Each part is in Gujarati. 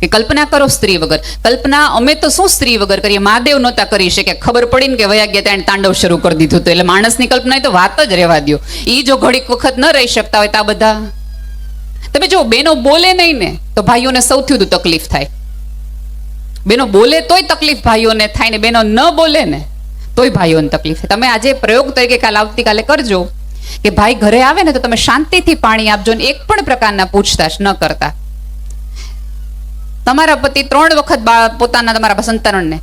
કે કલ્પના કરો સ્ત્રી વગર. કલ્પના અમે તો શું સ્ત્રી વગર કરીએ, મહાદેવ નહોતા કરી શકે, ખબર પડી ને કે વયા ગયા ત્યાં તાંડવ શરૂ કરી દીધું હતું. એટલે માણસની કલ્પના તો વાત જ રહેવા દો. એ જો ઘડીક વખત ન રહી શકતા હોય તો આ બધા તમે જો બેનો બોલે નહીં ને તો ભાઈઓને સૌથી વધુ તકલીફ થાય. બેનો બોલે તોય તકલીફ ભાઈઓને થાય ને બેનો ન બોલે ને તોય ભાઈઓને તકલીફ થાય. તમે આજે પ્રયોગ તરીકે કાલ આવતીકાલે કરજો કે ભાઈ ઘરે આવે ને તો તમે શાંતિથી પાણી આપજો ને એક પણ પ્રકારના પૂછતાછ ન કરતા. તમારા પતિ 3 વખત પોતાના તમારા સંતાનને,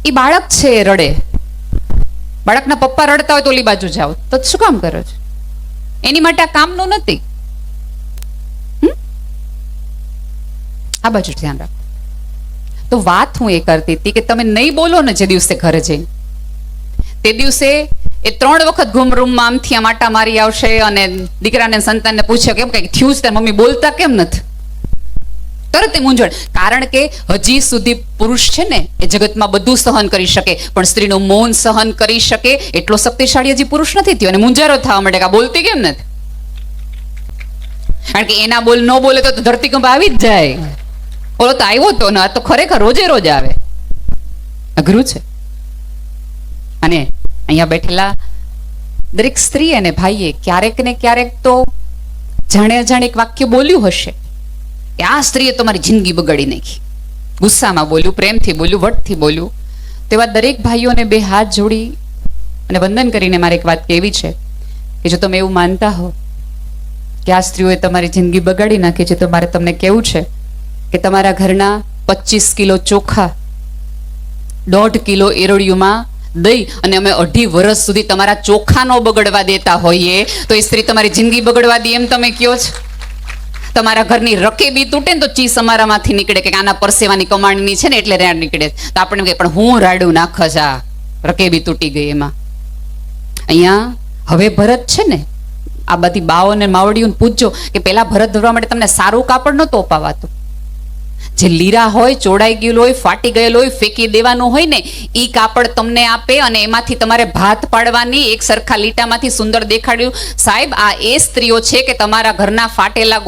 એ બાળક છે રડે, બાળકના પપ્પા રડતા હોય તો ઓલી બાજુ જાઓ તો શું કામ કરો છો? એની માટે આ કામનું નથી. આ બાજુ ધ્યાન રાખો. તો વાત હું એ કરતી હતી કે તમે નહીં બોલો ને જે દિવસે ઘરે જઈને, તે દિવસે એ 3 વખત ઘૂમ રૂમમાં આમથી આમ આટા મારી આવશે અને દીકરાને સંતાનને પૂછે કેમ કઈ થયું છે, મમ્મી બોલતા કેમ નથી? તરત એ મૂંઝવણ. કારણ કે હજી સુધી પુરુષ છે ને એ જગતમાં બધું સહન કરી શકે, પણ સ્ત્રીનું મૌન સહન કરી શકે એટલો શક્તિશાળી હજી પુરુષ નથી થયો. અને મૂંઝારો થવા માંડે કે આ બોલતી કેમ નથી? કારણ કે એના બોલ ન બોલે તો ધરતીકંપ આવી જ જાય. બોલો તો આવ્યો તો ને, આ તો ખરેખર રોજે રોજ આવે. અઘરું છે. અને અહીંયા બેઠેલા દરેક સ્ત્રી અને ભાઈએ ક્યારેક ને ક્યારેક તો જાણે અજાણે એક વાક્ય બોલ્યું હશે કે આ સ્ત્રીએ તમારી જિંદગી બગાડી નાખી. ગુસ્સામાં બોલ્યું, પ્રેમથી બોલ્યું, વટથી બોલ્યું. તેવા દરેક ભાઈઓને 2 હાથ જોડી અને વંદન કરીને મારે એક વાત કહેવી છે કે જો તમે એવું માનતા હો કે આ સ્ત્રીઓએ તમારી જિંદગી બગાડી નાખી છે, તો મારે તમને કહેવું છે કે તમારા ઘરના 25 કિલો ચોખા 1.5 કિલો એરોડિયુંમાં દઈ અને અમે 2.5 વર્ષ સુધી તમારા ચોખા નો બગડવા દેતા હોઈએ તો એ સ્ત્રી તમારી જિંદગી બગડવા દે એમ તમે કયો છો? તમારા ઘરની રકેબી તૂટે ને તો ચીસ અમારામાંથી નીકળે કે આના પરસેવાની કમાણીની છે ને એટલે રાડ નીકળે. તો આપણે કહે પણ હું રાડું નાખસ, આ રકેબી તૂટી ગઈ એમાં. અહીંયા હવે ભરત છે ને, આ બધી બાઓ ને માવડીઓને પૂછજો કે પેલા ભરત ધરવા માટે તમને સારું કાપડ નહોતું અપાવાતું. જે લીરા હોય, ચોડાઈ ગયેલું હોય, ફાટી ગયેલું હોય, ફેંકી દેવાનું હોય ને ઈ કાપડ તમને આપે અને એમાંથી તમારે ભાત પાડવાની, એક સરખા લીટામાંથી સુંદર દેખાડ્યું. સાહેબ આ એ સ્ત્રીઓ છે કે તમારા ઘરના ફાટેલા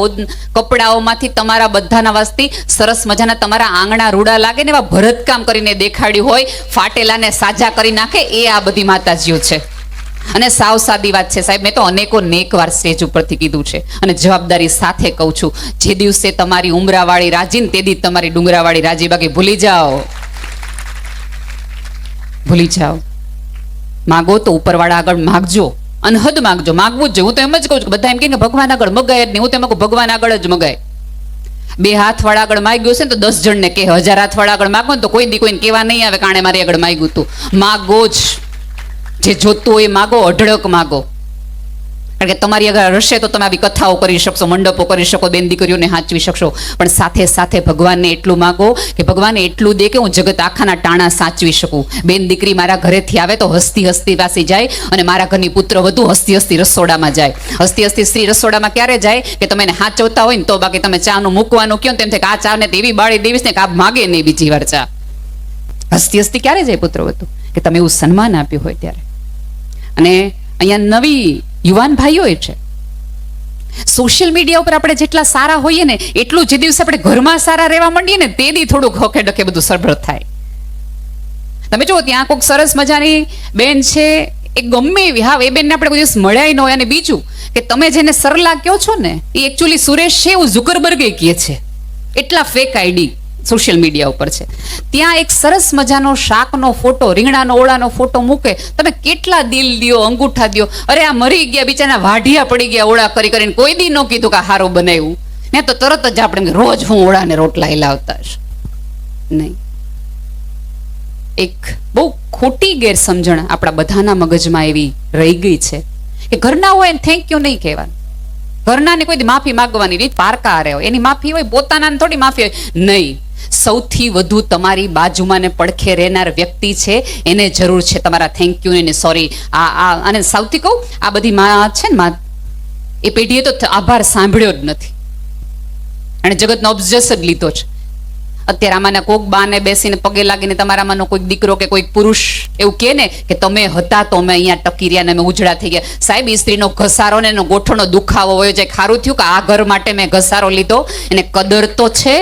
કપડાઓમાંથી તમારા બધાના વાસ્તી સરસ મજાના તમારા આંગણા રૂડા લાગે ને એવા ભરતકામ કરીને દેખાડ્યું હોય, ફાટેલાને સાજા કરી નાખે, એ આ બધી માતાજીઓ છે. અને સાવ સાદી વાત છે સાહેબ, મેં તો અનેકો નેકવાર સ્ટેજ ઉપરથી કીધું છે અને જવાબદારી સાથે કહું છું, જે દિવસે તમારી ઉમરાવાળી રાજી ને તે દી તમારી ડુંગરાવાળી રાજી. બાકી ભૂલી જાઓ, ભૂલી જાઓ. માગો તો ઉપરવાળા આગળ માગજો, અનહદ માગજો, માગવું જ જોઈએ. હું તો એમ જ કહું છું કે બધા એમ કે ભગવાન આગળ મગાય જ નહીં, હું તો એમ કહું ભગવાન આગળ જ મગાય. 2 હાથ વાળા આગળ માગ્યું છે ને તો 10 જણને કે, 1000 હાથ વાળા આગળ માગો ને તો કોઈ દી કોઈને કહેવા નહીં આવે કાણે મારી આગળ માગ્યું તું. માગો જ, જે જોતું હોય માગો, અઢળક માગો. કારણ કે તમારી આગળ હશે તો તમે આવી કથાઓ કરી શકશો, મંડપો કરી શકો, બેન દીકરીઓને હાંચવી શકશો, પણ સાથે સાથે ભગવાનને એટલું માગો કે ભગવાનને એટલું દે કે હું જગત આખાના ટાણા સાચવી શકું. બેન દીકરી મારા ઘરેથી આવે તો હસતી હસતી પાસી જાય અને મારા ઘરની પુત્ર વધુ હસતી હસતી રસોડામાં જાય. હસતી હસતી સ્ત્રી રસોડામાં ક્યારે જાય કે તમે એને હાંચવતા હોય ને તો, બાકી તમે ચાનું મૂકવાનું કહો તેમ થાય કે આ ચા ને એવી બાળી દેવીશ ને કે આ માગે નહીં બીજી વાર ચા. હસતી હસતી ક્યારે જાય પુત્ર વધુ? કે તમે એવું સન્માન આપ્યું હોય ત્યારે. અને અહીંયા નવી યુવાન ભાઈઓ છે, સોશિયલ મીડિયા ઉપર આપણે જેટલા સારા હોઈએ ને એટલું જે દિવસે આપણે ઘરમાં સારા રહેવા માંડીએ ને તે દી થોડુંક હોખે ડખે બધું સરભર થાય. તમે જુઓ ત્યાં કોઈક સરસ મજાની બેન છે, એ ગમે એવી, હા એ બેનને આપણે કોઈ દિવસ મળ્યા ન હોય. અને બીજું કે તમે જેને સરલા કહો છો ને એ એકચ્યુઅલી સુરેશ છે એવું ઝુકરબર્ગે કહે છે, એટલા ફેક આઈડી સોશિયલ મીડિયા ઉપર છે. ત્યાં એક સરસ મજાનો શાકનો ફોટો, રીંગણાનો ઓળાનો ફોટો મૂકે, તમે કેટલા દિલ દિયો, અંગૂઠા દિયો. અરે આ મરી ગયા બિચારા, વાઢિયા પડી ગયા ઓળા કરી કરીને, કોઈ દી ન કીધું કે હારું બનાવ્યું ને તો તરત જ આપણે રોજ હું ઓળાને રોટલા હિલાવતા હશે નહીં. એક બહુ ખોટી ગેરસમજણ આપણા બધાના મગજમાં એવી રહી ગઈ છે કે ઘરના હોય થેન્ક યુ નહીં કહેવાનું, ઘરનાને કોઈ માફી માંગવાની રીત પારકા રહે હોય, એની માફી હોય, પોતાના થોડી માફી હોય નહીં. સૌથી વધુ તમારી બાજુમાં ને પડખે રહેનાર વ્યક્તિ છે એને જરૂર છે તમારા થેન્ક યુ ને સોરી. અને સૌથી કહું, આ બધી માં છે ને, એ પેઢીએ તો આભાર સાંભળ્યો જ નથી અને જગતનો ઓબ્જેસ જ લીધો છે. અત્યારે આમાંના કોઈક બાને બેસીને પગે લાગીને તમારામાંનો કોઈક દીકરો કે કોઈક પુરુષ એવું કહે ને કે તમે હતા તો અમે અહીંયા ટકી રહ્યા ને અમે ઉજળા થઈ ગયા. સાહેબ એ સ્ત્રીનો ઘસારો ને એનો ગોઠણનો દુખાવો હોય છે, ખારું થયું કે આ ઘર માટે મેં ઘસારો લીધો, એને કદર તો છે.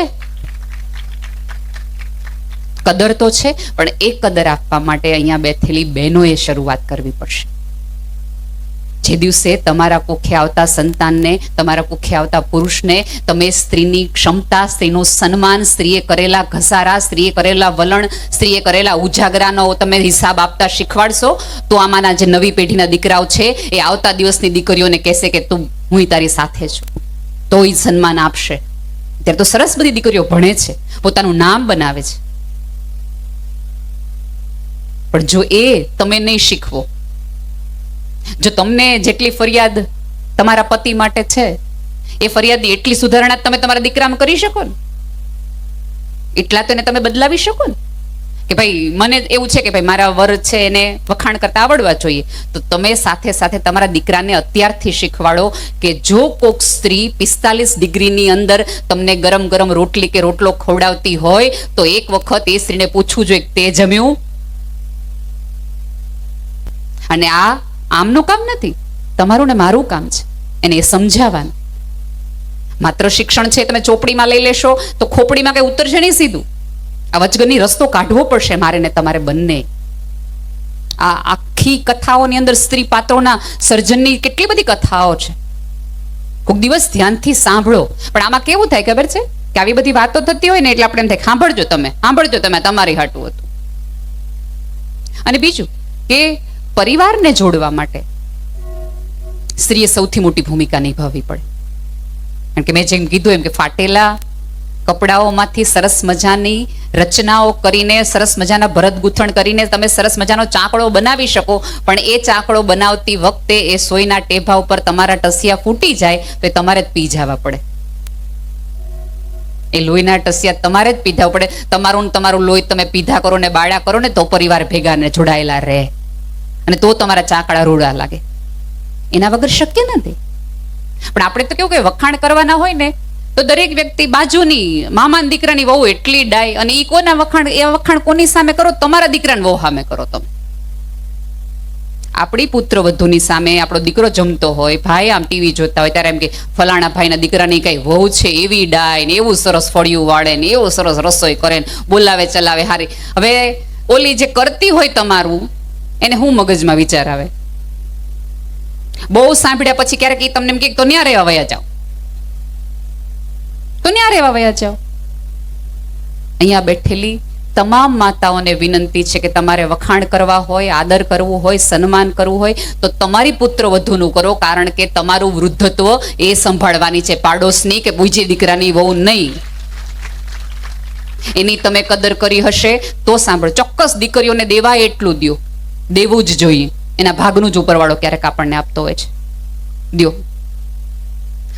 કદર તો છે, પણ એ કદર આપવા માટે અહીંયા બેઠેલી બહેનોએ શરૂઆત કરવી પડશે. જે દિવસે તમારા કુખે આવતા સંતાનને, તમારા કુખે આવતા પુરુષને તમે સ્ત્રીની ક્ષમતા, સ્ત્રીનું સન્માન, સ્ત્રીએ કરેલા ઘસારા, સ્ત્રીએ કરેલા વલણ, સ્ત્રીએ કરેલા ઉજાગરાનો તમે હિસાબ આપતા શીખવાડશો, તો આમાંના જે નવી પેઢીના દીકરાઓ છે એ આવતા દિવસની દીકરીઓને કહેશે કે તું હું તારી સાથે છું, તો એ સન્માન આપશે. ત્યારે તો સરસ બધી દીકરીઓ ભણે છે, પોતાનું નામ બનાવે છે, પણ જો એ તમે નહીં શીખવો, જો તમને જેટલી ફરિયાદ તમારા પતિ માટે છે એ ફરિયાદની એટલી સુધારણા તમે તમારા દીકરામાં કરી શકો ને, એટલા તો એને તમે બદલાવી શકો ને. કે ભાઈ મને એવું છે કે ભાઈ મારા વર છે એને વખાણ કરતા આવડવા જોઈએ, તો તમે સાથે સાથે તમારા દીકરાને અત્યારથી શીખવાડો કે જો કોક સ્ત્રી 45 ડિગ્રીની અંદર તમને ગરમ ગરમ રોટલી કે રોટલો ખવડાવતી હોય તો એક વખત એ સ્ત્રીને પૂછવું જોઈએ તે જમ્યું. અને આ આમનું કામ નથી, તમારું ને મારું કામ છે એને એ સમજાવવાનું. માત્ર શિક્ષણ છે તમે ચોપડીમાં લઈ લેશો તો ખોપડીમાં કઈ ઉતરશે નહીં સીધું. આ વચગની રસ્તો કાઢવો પડશે મારે ને તમારે બંને. આ આખી કથાઓની અંદર સ્ત્રી પાત્રોના સર્જનની કેટલી બધી કથાઓ છે, કોઈક દિવસ ધ્યાનથી સાંભળો. પણ આમાં કેવું થાય ખબર છે કે આવી બધી વાતો થતી હોય ને એટલે આપણે એમ થાય સાંભળજો તમે તમારી હાટું હતું. અને બીજું કે પરિવારને જોડવા માટે સ્ત્રીએ સૌથી મોટી ભૂમિકા નિભાવવી પડે. કારણ કે મેં જેમ કીધું એમ કે ફાટેલા કપડાઓમાંથી સરસ મજાની રચનાઓ કરીને, સરસ મજાના ભરત ગૂંથણ કરીને તમે સરસ મજાનો ચાકડો બનાવી શકો, પણ એ ચાકડો બનાવતી વખતે એ સોયના ટેભા ઉપર તમારા ટસિયા ફૂટી જાય તો એ તમારે જ પી જવા પડે. એ લોહીના ટસિયા તમારે જ પીધા પડે. તમારું લોહી તમે પીધા કરો ને બાળા કરો ને તો પરિવાર ભેગા ને જોડાયેલા રહે, અને તો તમારા ચાકડા રૂડા લાગે. એના વગર શક્ય નથી. પણ આપણે તો કેવું કે વખાણ કરવાના હોય ને તો દરેક વ્યક્તિ બાજુની મામાના દીકરાની વહુ એટલી ડાય, અને એ કોના વખાણ, એ વખાણ કોની સામે કરો? તમારા દીકરાની વહુ સામે કરો. તમે આપણી પુત્ર વધુની સામે આપણો દીકરો જમતો હોય, ભાઈ આમ ટીવી જોતા હોય ત્યારે એમ કે ફલાણા ભાઈના દીકરાની કઈ વહુ છે એવી ડાય ને એવું સરસ ફળિયું વાળે ને એવું સરસ રસોઈ કરે ને બોલાવે ચલાવે હારી. હવે ઓલી જે કરતી હોય તમારું એને હું મગજમાં વિચાર આવે? બહુ સાંભળ્યા પછી ક્યારેક એ તમને એમ કે તો ન્યા રહેવા વયા જાઓ. અહીંયા બેઠેલી તમામ માતાઓને વિનંતી છે કે તમારે વખાણ કરવા હોય, આદર કરવું હોય, સન્માન કરવું હોય તો તમારી પુત્ર વધુનું કરો, કારણ કે તમારું વૃદ્ધત્વ એ સંભાળવાની છે, પાડોશની કે બીજી દીકરાની વહુ નહીં. એની તમે કદર કરી હશે તો સાંભળો. ચોક્કસ દીકરીઓને દેવા એટલું દો, દેવું જ જોઈએ. એના ભાગનું જ ઉપરવાળો ક્યારેક આપણને આપતો હોય છે, દો.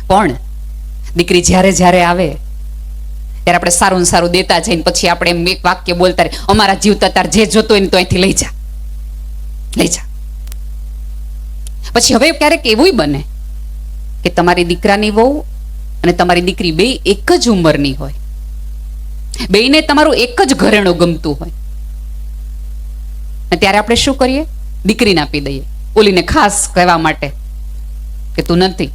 પણ દીકરી જ્યારે આવે ત્યારે આપણે સારું સારું દેતા જઈને પછી આપણે એમ એક વાક્ય બોલતા રહે, અમારા જીવતા તાર જે જોતો હોય ને તો અહીંથી લઈ જા. પછી હવે ક્યારેક એવું બને કે તમારી દીકરાની વહુ અને તમારી દીકરી બે એક જ ઉંમરની હોય, બેયને તમારું એક જ ઘરેણું ગમતું હોય, ત્યારે આપણે શું કરીએ? દીકરીને આપી દઈએ, ઓલીને ખાસ કહેવા માટે કે તું નથી.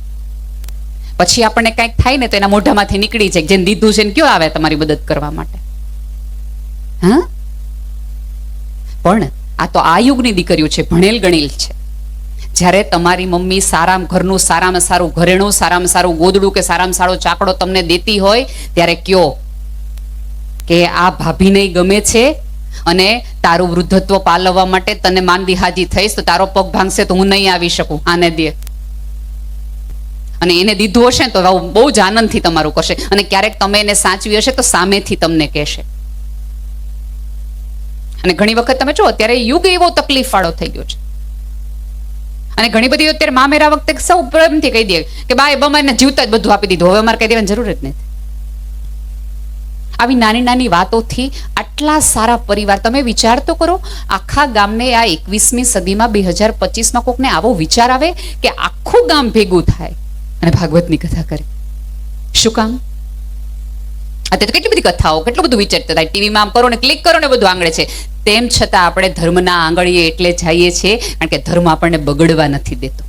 પછી આપણને કંઈક થાય ને તો એના મોઢામાંથી નીકળી જાય, જેને દીધું છે ને કયો આવે તમારી મદદ કરવા માટે. હા, પણ આ તો આ યુગની દીકરીઓ છે, ભણેલ ગણેલ છે. જ્યારે તમારી મમ્મી ઘરનું સારામાં સારું ઘરેણું, સારામાં સારું ગોદડું કે સારામાં સારો ચાકડો તમને દેતી હોય ત્યારે કયો કે આ ભાભીને ગમે છે અને તારું વૃદ્ધત્વ પાલવવા માટે તને માંદી હાજી થઈશ તો તારો પગ ભાંગશે તો હું નહીં આવી શકું, આને દે. અને એને દીધું હશે તો બહુ જ આનંદથી તમારું કરશે, અને ક્યારેક તમે એને સાચવી હશે તો સામેથી તમને કહેશે. અને ઘણી વખત તમે જો અત્યારે યુગ એવો તકલીફ વાળો થઈ ગયો છે, અને ઘણી બધી અત્યારે મામેરા વખતે સૌ પ્રેમથી કહી દે કે બાય બમાને જીવતા જ બધું આપી દીધું, હવે અમારે કહી દેવાની જરૂર જ નથી. આવી નાની નાની વાતોથી આટલા સારા પરિવાર, તમે વિચાર તો કરો, આખા ગામને આ 21મી સદીમાં 2025માં કોકને આવો વિચાર આવે કે આખું ગામ ભેગું થાય અને ભાગવતની કથા કરે. શું કામ? અત્યારે કેટલી બધી કથાઓ, કેટલું બધું વિચારતા થાય, ટીવીમાં આમ કરો ને ક્લિક કરો ને બધું આંગળે છે. તેમ છતાં આપણે ધર્મના આંગળીએ એટલે જઈએ છીએ કારણ કે ધર્મ આપણને બગડવા નથી દેતો.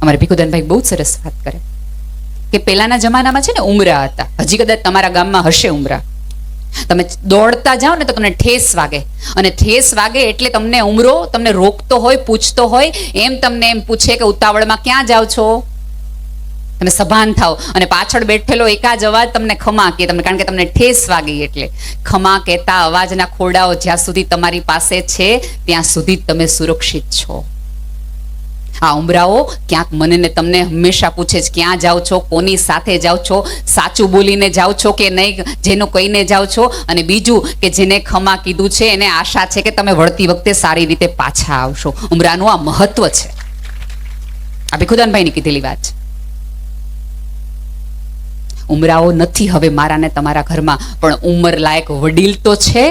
અમારે ભીખુદાનભાઈ બહુ સરસ વાત કરે કે પહેલાના જમાનામાં છે ને ઉમરા હતા, હજી કદાચ તમારા ગામમાં હશે ઉમરા. તમે દોડતા જાઓ ને તો તમને ઠેસ વાગે, અને ઠેસ વાગે એટલે તમને ઉમરો તમને રોકતો હોય, પૂછતો હોય, એમ તમને એમ પૂછે કે ઉતાવળમાં ક્યાં જાઓ છો? તમે સભાન થાવ, અને પાછળ બેઠેલો એકાજ અવાજ તમને ખમા કે તમને, કારણ કે તમને ઠેસ વાગી. એટલે ખમા કહેતા અવાજના ખોડાઓ જ્યાં સુધી તમારી પાસે છે ત્યાં સુધી તમે સુરક્ષિત છો. આ ઉમરાઓ ક્યાંક મને ને તમને હંમેશા પૂછે છે ક્યાં જાઓ છો, કોની સાથે જાઓ છો, સાચું બોલીને જાઓ છો કે નહીં, જેનું કહીને જાઓ છો, અને બીજું કે જેને ખમા કીધું છે એને આશા છે કે તમે વળતી વખતે સારી રીતે પાછા આવશો. ઉમરાનું આ મહત્વ છે. આ ભીખુદાનભાઈની કીધેલી વાત છે. ઉમરાઓ નથી હવે મારા ને તમારા ઘરમાં, પણ ઉંમર લાયક વડીલ તો છે.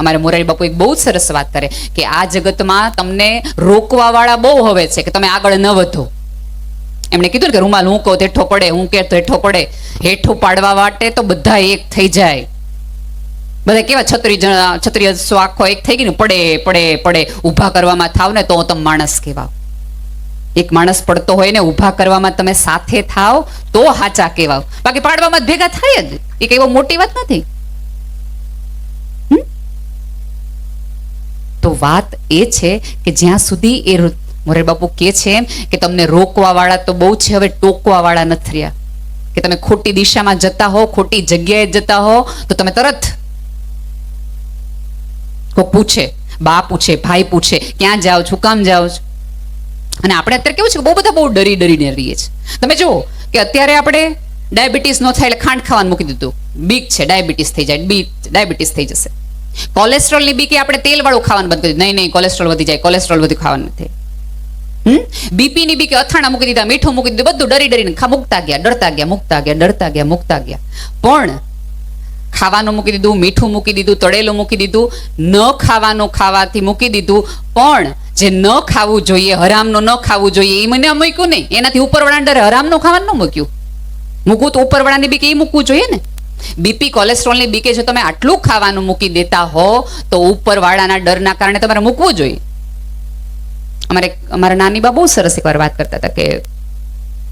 અમારે મોરારી બાપુ એક બહુ સરસ વાત કરે કે આ જગતમાં તમને રોકવા વાળા બહુ હવે છે કે તમે આગળ ન વધો. એમણે કીધું ને કે રૂમાલ હું કહું હેઠો પડે, હું કે તો હેઠો પડે. હેઠું પાડવા માટે તો બધા એક થઈ જાય. બધા કેવા છત્રી આખો એક થઈ ગઈ ને, પડે પડે પડે. ઊભા કરવામાં થાવ ને તો તમે માણસ કહેવાવ. એક માણસ પડતો હોય ને ઊભા કરવામાં તમે સાથે થાવ તો હાચા કહેવાવ. બાકી પાડવામાં ભેગા થાય જ. એ કઈ મોટી વાત નથી. તો વાત એ છે કે જ્યાં સુધી એ મોરારી બાપુ કે છે એમ કે તમને રોકવા વાળા તો બહુ છે, હવે ટોકવા વાળા નથી રહ્યા. કે તમે ખોટી દિશામાં જતા હો, ખોટી જગ્યાએ જતા હો તો તમે તરત કોઈ પૂછે, બા પૂછે, ભાઈ પૂછે, ક્યાં જાઓ છો, કામ જાઓ છો. અને આપણે અત્યારે કેવું છે કે બહુ બધા બહુ ડરીને રહીએ છીએ. તમે જુઓ કે અત્યારે આપણે ડાયાબિટીસ ન થાય એટલે ખાંડ ખાવાનું મૂકી દીધું. બીક છે ડાયાબિટીસ થઈ જાય, ડાયાબિટીસ થઈ જશે. કોલેસ્ટ્રોલ ની બીકે આપણે તેલ વાળું ખાવાનું બંધ કરી દીધું. નહીં કોલેસ્ટ્રોલ વધી જાય, કોલેસ્ટ્રોલ વધુ ખાવાનું નથી. બીપી ની બીકે અથાણા મૂકી દીધા, મીઠું મૂકી દીધું, બધું ડરીને મૂકતા ગયા, ડરતા ગયા, મૂકતા ગયા. પણ ખાવાનું મૂકી દીધું, મીઠું મૂકી દીધું, તળેલું મૂકી દીધું, ન ખાવાનું ખાવાથી મૂકી દીધું. પણ જે ન ખાવું જોઈએ, હરામનું ન ખાવું જોઈએ, એ મને મૂક્યું નહીં. એનાથી ઉપરવાળાના ડરે હરામનું ખાવાનું ન મૂક્યું. મૂકવું તો ઉપરવાળાની બીકે એ મૂકવું જોઈએ ને. બીપી કોલેસ્ટ્રોલની બીકે જો તમે આટલું ખાવાનું મૂકી દેતા હો તો ઉપરવાળાના ડરના કારણે તમારે મૂકવું જોઈએ. અમારા નાની બા બહુ સરસ એકવાર વાત કરતા હતા કે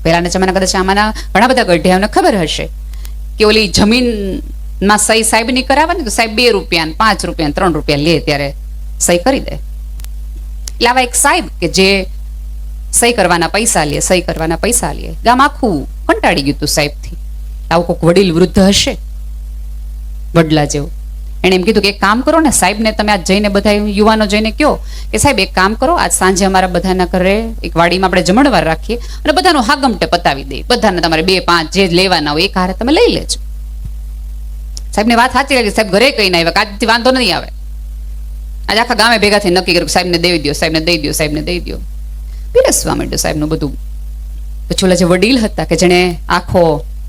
પહેલાના જમાના કદાચ આમાંના ઘણા બધા ગઢિયાઓને ખબર હશે કે ઓલી જમીનમાં સહી સાહેબની કરાવે ને તો સાહેબ 2 રૂપિયા, 5 રૂપિયા, 3 રૂપિયા લે ત્યારે સહી કરી દે. એટલે આવા એક સાહેબ કે જે સહી કરવાના પૈસા લે, ગામ આખું કંટાળી ગયું હતું સાહેબથી. આવું કોઈક વડીલ વૃદ્ધ હશે વડલા જેવું. એને એમ કીધું કે એક કામ કરો ને સાહેબને તમે આજ જઈને બધા યુવાનો જઈને કહો કે સાહેબ એક કામ કરો, આજ સાંજે અમારા બધાના ઘરે એક વાડીમાં આપણે જમણવાર રાખીએ અને બધાનું હાગમટે પતાવી દઈએ. બધાને તમારે 2, 5 જે લેવાના હોય એક હારે તમે લઈ લેજો. સાહેબને વાત સાચી લાગી. સાહેબ ઘરે કહીને આવ્યા કે આજથી વાંધો નહીં આવે. આજે આખા ગામે ભેગા થઈ નક્કી કર્યું સાહેબને દઈ દો. પીરસવા માંડ્યો સાહેબનું બધું. પછી ઓલા જે વડીલ હતા કે જેને આખો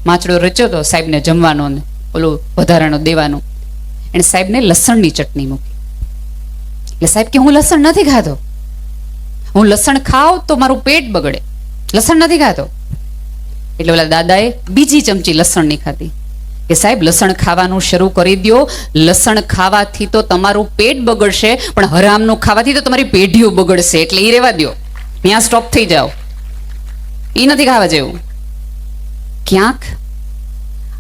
માછડો રચ્યો હતો સાહેબને જમવાનો ને ઓલું વધારાનો દેવાનો, એને સાહેબને લસણની ચટણી મૂકી. એટલે સાહેબ કે હું લસણ નથી ખાતો, હું લસણ ખાવ તો મારું પેટ બગડે, લસણ નથી ખાતો. એટલે ઓલા દાદાએ બીજી ચમચી લસણની ખાધી કે સાહેબ લસણ ખાવાનું શરૂ કરી દો. લસણ ખાવાથી તો તમારું પેટ બગડશે, પણ હરામનું ખાવાથી તો તમારી પેઢીઓ બગડશે. એટલે એ રહેવા દો, ત્યાં સ્ટોપ થઈ જાઓ. એ નથી ખાવા જેવું. ક્યાંક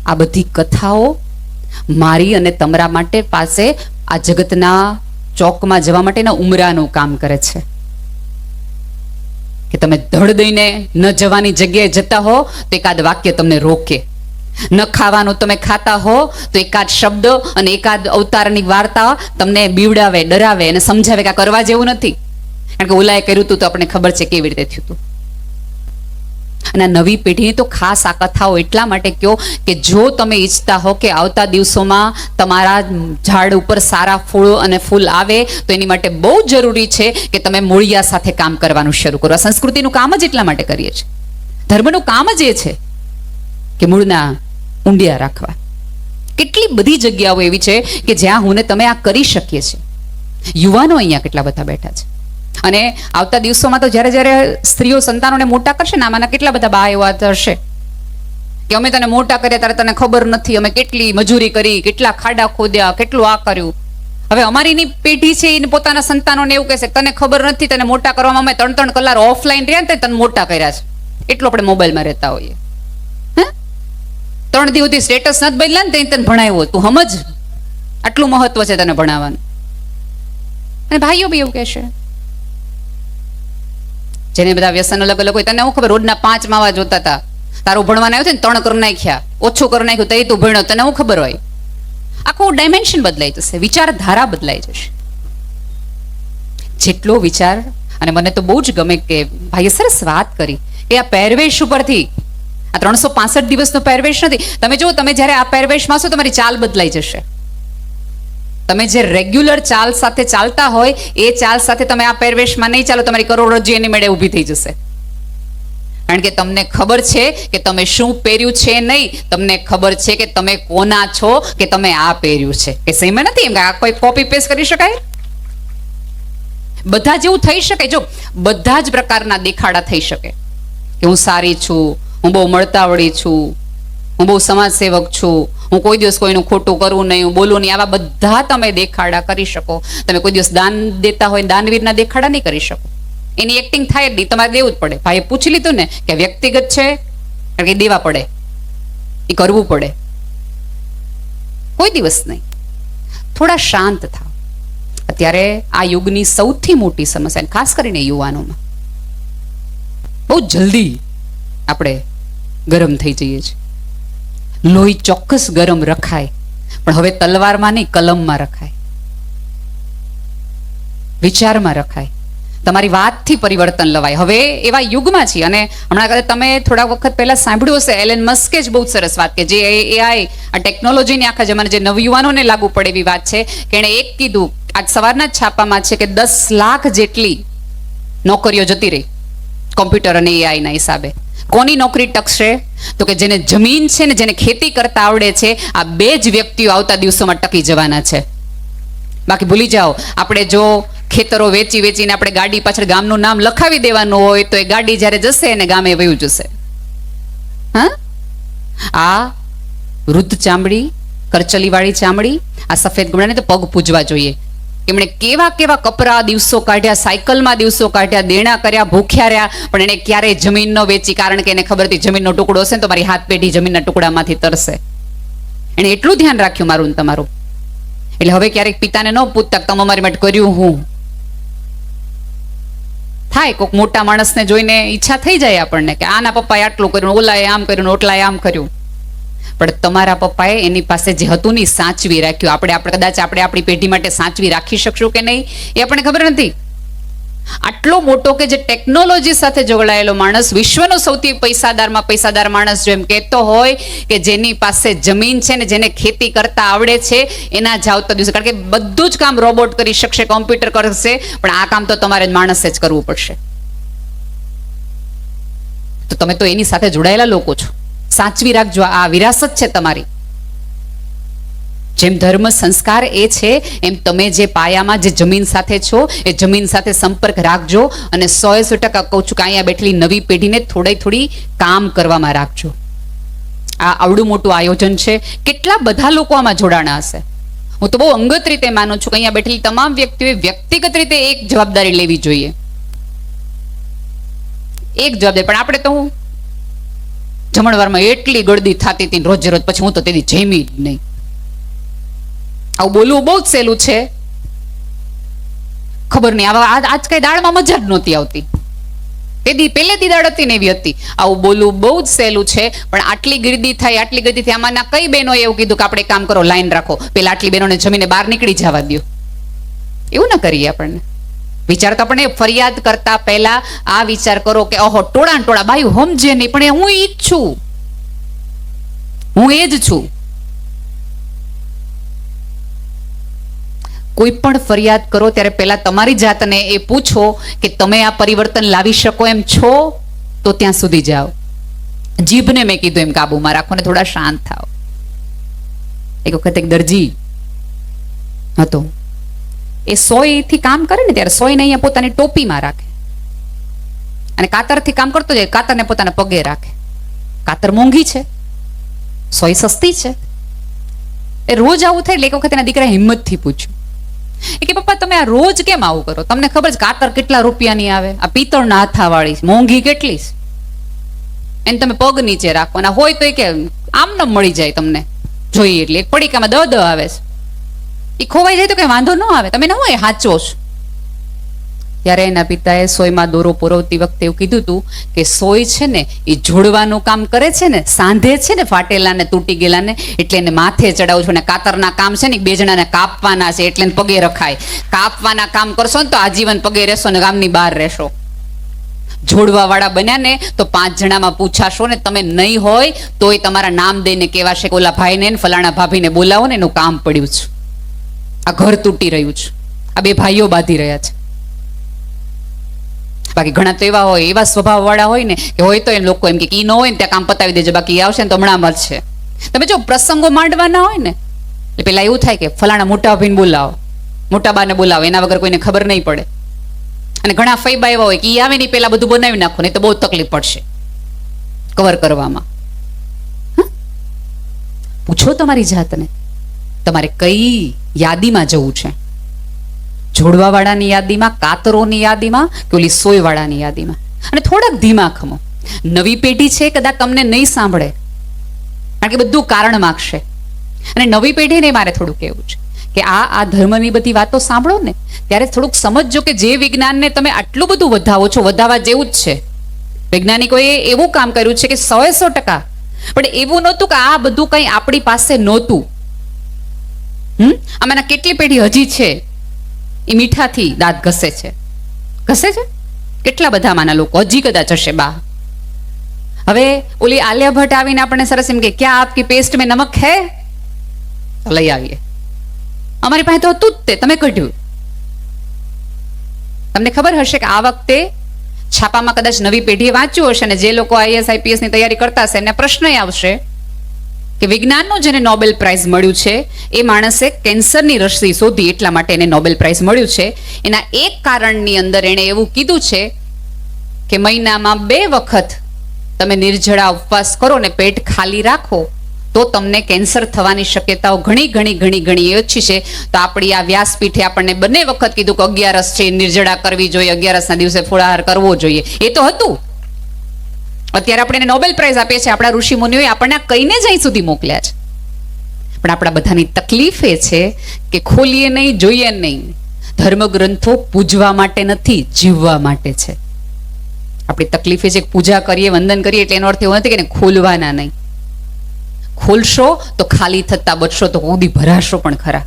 આ બધી કથાઓ મારી અને તમારા માટે પાસે આ જગતના ચોકમાં જવા માટેના ઉમરાનું કામ કરે છે. કે તમે ધડ દઈને ન જવાની જગ્યાએ જતા હો તો એકાદ વાક્ય તમને રોકે. ન ખાવાનું તમે ખાતા હો તો એકાદ શબ્દ અને એકાદ અવતારની વાર્તા તમને બીવડાવે, ડરાવે અને સમજાવે કે આ કરવા જેવું નથી. કારણ કે ઓલાએ કર્યું હતું તો આપણને ખબર છે કેવી રીતે થયું હતું. અને નવી પેઢીની તો ખાસ આ કથાઓ એટલા માટે કહો કે જો તમે ઈચ્છતા હો કે આવતા દિવસોમાં તમારા ઝાડ ઉપર સારા ફૂલો અને ફૂલ આવે તો એની માટે બહુ જરૂરી છે કે તમે મૂળિયા સાથે કામ કરવાનું શરૂ કરો. આ સંસ્કૃતિનું કામ જ એટલા માટે કરીએ છીએ. ધર્મનું કામ જ એ છે કે મૂળના ઊંડિયા રાખવા. કેટલી બધી જગ્યાઓ એવી છે કે જ્યાં હું ને તમે આ કરી શકીએ છીએ. યુવાનો અહીંયા કેટલા બધા બેઠા છે. અને આવતા દિવસોમાં તો જ્યારે સ્ત્રીઓ સંતાનોને મોટા કરશે ને, આમાંના કેટલા બધા બા એવા હશે કે અમે તને મોટા કર્યા ત્યારે તને ખબર નથી, અમે કેટલી મજૂરી કરી, કેટલા ખાડા ખોદ્યા, કેટલું આ કર્યું. હવે અમારીની પેઢી છે એને પોતાના સંતાનોને એવું કહેશે તને ખબર નથી, તને મોટા કરવામાં અમે 3 કલાક ઓફલાઈન રહ્યા ને તને મોટા કર્યા છે. એટલું આપણે મોબાઈલમાં રહેતા હોઈએ. 3 દિવસ સુધી સ્ટેટસ નથી બદલ્યા ને તને ભણાવ્યો, તું સમજ, આટલું મહત્વ છે તને ભણાવવાનું. અને ભાઈઓ બી એવું કહેશે, જેને બધા વ્યસન અલગ અલગ હોય, તને હું ખબર રોજના 5 માવા જોતા હતા, તારું ભણવાના આવ્યું છે ને 3 કરી નાખ્યા, ઓછું કરી નાખ્યું તો તું ભણ્યો, તને હું ખબર હોય. આખું ડાયમેન્શન બદલાઈ જશે, વિચારધારા બદલાઈ જશે. જેટલો વિચાર, અને મને તો બહુ જ ગમે કે ભાઈએ સરસ વાત કરી કે આ પહેરવેશ ઉપરથી, આ 365 દિવસનો પહેરવેશ નથી. તમે જો, તમે જ્યારે આ પહેરવેશમાં છો તમારી ચાલ બદલાઈ જશે. તમે જે રેગ્યુલર ચાલ સાથે ચાલતા હોય એ ચાલ સાથે તમે આ પહેરવેશમાં નહીં ચાલો, તમારી કરોડરજ્જુ એની મેળે ઊભી થઈ જશે. કારણ કે તમને ખબર છે કે તમે શું પહેર્યું છે નહીં, તમને ખબર છે કે તમે કોના છો, કે તમે આ પહેર્યું છે. કે સેમ નથી એમ કે આ કોઈ કોપી પેસ્ટ કરી શકાય. બધા જેવું થઈ શકે. જો બધા જ પ્રકારના દેખાડા થઈ શકે કે હું સારી છું, હું બહુ મળતાવળી છું, હું બહુ સમાજ સેવક છું, હું કોઈ દિવસ કોઈનું ખોટું કરું નહીં, હું બોલું નહીં, આવા બધા તમે દેખાડા કરી શકો. તમે કોઈ દિવસ દાન દેતા હોય દાનવીરના દેખાડા નહીં કરી શકો. એની એક્ટિંગ થાય જ નહીં, તમારે દેવું જ પડે. ભાઈએ પૂછી લીધું ને કે વ્યક્તિગત છે, કારણ કે દેવા પડે, એ કરવું પડે. કોઈ દિવસ નહીં. થોડા શાંત થાવ. અત્યારે આ યુગની સૌથી મોટી સમસ્યા, ખાસ કરીને યુવાનોમાં, બહુ જલ્દી આપણે ગરમ થઈ જઈએ છીએ. લોહી ચોક્કસ ગરમ રખાય, પણ હવે તલવારમાં નહીં, કલમમાં રખાય, વિચારમાં રખાય. તમારી વાતથી પરિવર્તન લવાય. હવે એવા યુગમાં છીએ. અને હમણાં તમે થોડા વખત પહેલા સાંભળ્યું હશે, એલન મસ્કે જ બહુ સરસ વાત, કે જે એઆઈ, આ ટેકનોલોજીની આખા જમાને જે નવયુવાનોને લાગુ પડે એવી વાત છે, કે એણે એક કીધું, આજ સવારના જ છાપામાં છે, કે 10 લાખ જેટલી નોકરીઓ જતી રહી કોમ્પ્યુટર અને એઆઈના હિસાબે. કોની નોકરી ટકશે? તો કે જેને જમીન છે ને જેને ખેતી કરતા આવડે છે, આ 2 જ વ્યક્તિઓ આવતા દિવસોમાં ટકી જવાના છે. બાકી ભૂલી જાઓ. આપણે જો ખેતરો વેચી વેચીને આપણે ગાડી પાછળ ગામનું નામ લખાવી દેવાનું હોય તો એ ગાડી જ્યારે જશે એને ગામે વયું જશે. હા, આ વૃદ્ધ ચામડી, કરચલીવાળી ચામડી, આ સફેદ ગુણાને તો પગ પૂજવા જોઈએ. એમણે કેવા કેવા કપરા દિવસો કાઢ્યા, સાયકલમાં દિવસો કાઢ્યા, દેણા કર્યા, ભૂખ્યા રહ્યા, પણ એને ક્યારેય જમીન ન વેચી. કારણ કે એને ખબર હતી જમીનનો ટુકડો હશે ને તો મારી હાથ પેઢી જમીનના ટુકડામાંથી તરશે. એને એટલું ધ્યાન રાખ્યું મારું ને તમારું. એટલે હવે ક્યારેક પિતાને ન પૂછતા તમે અમારી માટે કર્યું હું. થાય કોઈક મોટા માણસને જોઈને ઈચ્છા થઈ જાય આપણને કે આના પપ્પાએ આટલું કર્યું, ઓલાએ આમ કર્યું, ઓટલાએ આમ કર્યું. પણ તમારા પપ્પાએ એની પાસે જે હતું ને સાચવી રાખ્યું. આપણે કદાચ આપણે આપણી પેઢી માટે સાચવી રાખી શકશું કે નહીં એ આપણને ખબર નથી. આટલો મોટો કે જે ટેકનોલોજી સાથે જોડાયેલો માણસ, વિશ્વનો સૌથી પૈસાદારમાં પૈસાદાર માણસ જો એમ કહેતો હોય કે જેની પાસે જમીન છે ને જેને ખેતી કરતા આવડે છે એના જ આવતા દિવસે, કારણ કે બધું જ કામ રોબોટ કરી શકશે, કોમ્પ્યુટર કરશે, પણ આ કામ તો તમારે માણસે જ કરવું પડશે. તો તમે તો એની સાથે જોડાયેલા લોકો છો. સાચવી રાખજો, આ વિરાસત છે તમારી. જેમ ધર્મ સંસ્કાર એ છે એમ તમે જે પાયામાં જે જમીન સાથે છો એ જમીન સાથે સંપર્ક રાખજો. અને 100% કહું છું કે અહીંયા બેઠેલી નવી પેઢીને થોડી કામ કરવામાં રાખજો. આ આવડું મોટું આયોજન છે, કેટલા બધા લોકો આમાં જોડાણા હશે. હું તો બહુ અંગત રીતે માનું છું કે અહીંયા બેઠેલી તમામ વ્યક્તિઓએ વ્યક્તિગત રીતે એક જવાબદારી લેવી જોઈએ. એક જવાબદારી. પણ આપણે તો હું જમણવારમાં એટલી ગળદી થતી હતી રોજે રોજ, પછી હું તો તેથી જમી જ નહીં. આવું બોલવું બહુ જ સહેલું છે, ખબર નહીં. આજ કઈ દાળમાં મજા જ નહોતી આવતી. પહેલેથી દાળ હતી ને એવી હતી. આવું બોલવું બહુ જ સહેલું છે, પણ આટલી ગીર્દી થાય, આટલી ગીર્દી થાય. આમાંના કઈ બહેનોએ એવું કીધું કે આપણે કામ કરો, લાઈન રાખો, પેલા આટલી બહેનોને જમીને બહાર નીકળી જવા દો. એવું ના કરીએ આપણને. વિચાર તો આપણે ફરિયાદ કરતા પહેલા આ વિચાર કરો કે ઓહો ટોળા બાયું સમજે નહીં, પણ હું ઈ જ છું, હું એ જ છું. કોઈ પણ ફરિયાદ કરો ત્યારે પહેલા તમારી જાતને એ પૂછો કે તમે આ પરિવર્તન લાવી શકો એમ છો? તો ત્યાં સુધી જાઓ. જીભને મેં કીધું એમ કાબુમાં રાખો ને થોડા શાંત થાઓ. એક વખત એક દરજી હતો, એ સોયથી કામ કરે ને ત્યારે સોયને અહીંયા પોતાની ટોપીમાં રાખે અને કાતરથી કામ કરતો જાય, કાતરને પોતાના પગે રાખે. કાતર મોંઘી છે, સોય સસ્તી છે. એ રોજ આવું થાય એટલે એક વખત એના દીકરા હિંમતથી પૂછ્યું કે પપ્પા તમે આ રોજ કેમ આવું કરો? તમને ખબર છે કાતર કેટલા રૂપિયાની આવે? આ પિત્તળના હાથાવાળી મોંઘી કેટલી છે, એને તમે પગ નીચે રાખવાના હોય તો એ કે આમ ન મળી જાય તમને જોઈએ એટલે. એક પડીકામાં 10 આવે છે, એ ખોવાઈ જાય તો કઈ વાંધો ન આવે, તમે ન હોય સાચો છો. ત્યારે એના પિતાએ સોયમાં દોરો પુરવતી વખતે એવું કીધું હતું કે સોય છે ને એ જોડવાનું કામ કરે છે ને, સાંધે છે ને ફાટેલા ને તૂટી ગયેલા ને, એટલે એને માથે ચડાવું છું. અને કાતરના કામ છે ને 2 જણાને કાપવાના છે એટલે પગે રખાય. કાપવાના કામ કરશો ને તો આજીવન પગે રહેશો ને ગામની બહાર રહેશો. જોડવા વાળા બન્યા ને તો 5 જણામાં પૂછાશો ને, તમે નહીં હોય તોય તમારા નામ દઈને કહેવાશે કે ઓલા ભાઈને ફલાણા ભાભીને બોલાવો ને એનું કામ પડ્યું છે, આ ઘર તૂટી રહ્યું છે, આ 2 ભાઈઓ બાંધી રહ્યા છે. બાકી ઘણા તો એવા હોય, એવા સ્વભાવ વાળા હોય ને કે હોય તો એમ લોકો એમ કે ઈ ન હોય ને ત્યાં કામ પતાવી દેજો, બાકી આવશે ને તો હમણાં મળશે. તમે જો પ્રસંગો માંડવાના હોય ને એટલે પેલા એવું થાય કે ફલાણા મોટા ભાઈને બોલાવો, મોટા બાને બોલાવો, એના વગર કોઈને ખબર નહીં પડે. અને ઘણા ફૈબા એવા હોય કે ઈ આવે ને પેલા બધું બનાવી નાખો, નહીં તો બહુ તકલીફ પડશે કવર કરવામાં. પૂછો તમારી જાતને તમારે કઈ યાદીમાં જવું છે, જોડવા વાળાની યાદીમાં, કાતરોની યાદીમાં કે ઓલી સોય વાળાની યાદીમાં. અને થોડાક ધીમા ખમો. નવી પેઢી છે કદાચ તમને નહીં સાંભળે, કારણ કે બધું કારણ માગશે. અને નવી પેઢીને મારે થોડું કહેવું છે કે આ ધર્મની બધી વાતો સાંભળો ને ત્યારે થોડુંક સમજજો કે જે વિજ્ઞાનને તમે આટલું બધું વધાવો છો, વધાવા જેવું જ છે. વૈજ્ઞાનિકોએ એવું કામ કર્યું છે કે 100% પણ એવું નહોતું કે આ બધું કંઈ આપણી પાસે નહોતું. આમાંના કેટલી પેઢી હજી છે એ મીઠાથી દાંત ઘસે છે, કેટલા બધા આમાંના લોકો હજી કદાચ હશે બા. હવે ઓલી આલિયા ભટ્ટ આવીને આપણને સરસ એમ કે ક્યાં આપકી પેસ્ટ મેં નમક હે, લઈ આવીએ. અમારી પાસે તો હતું જ તે, તમે કઢ્યું. તમને ખબર હશે કે આ વખતે છાપામાં કદાચ નવી પેઢીએ વાંચ્યું હશે, અને જે લોકો IAS IPS ની તૈયારી કરતા હશે એને પ્રશ્ન આવશે કે વિજ્ઞાનનું જેને નોબેલ પ્રાઇઝ મળ્યું છે એ માણસે કેન્સરની રસી શોધી એટલા માટે એને નોબેલ પ્રાઇઝ મળ્યું છે. એના એક કારણની અંદર એણે એવું કીધું છે કે મહિનામાં 2 વખત તમે નિર્જળા ઉપવાસ કરો ને પેટ ખાલી રાખો તો તમને કેન્સર થવાની શક્યતાઓ ઘણી ઓછી છે. તો આપણી આ વ્યાસપીઠે આપણને 2 વખત કીધું કે 11 છે નિર્જળા કરવી જોઈએ, 11ના દિવસે ફળાહાર કરવો જોઈએ. એ તો હતું. અત્યારે આપણે એને નોબેલ પ્રાઇઝ આપીએ છીએ. આપણા ઋષિ મુનિઓએ આપણને કહીને જ અહીં સુધી મોકલ્યા છે. પણ આપણા બધાની તકલીફ એ છે કે ખોલીએ નહીં, જોઈએ નહીં. ધર્મગ્રંથો પૂજવા માટે નથી, જીવવા માટે છે. આપણી તકલીફ એ છે કે પૂજા કરીએ, વંદન કરીએ એટલે એનો અર્થ એવો નથી કે ખોલવાના નહીં. ખોલશો તો ખાલી થતા બચશો, તો ઊંધી ભરાશો પણ ખરા.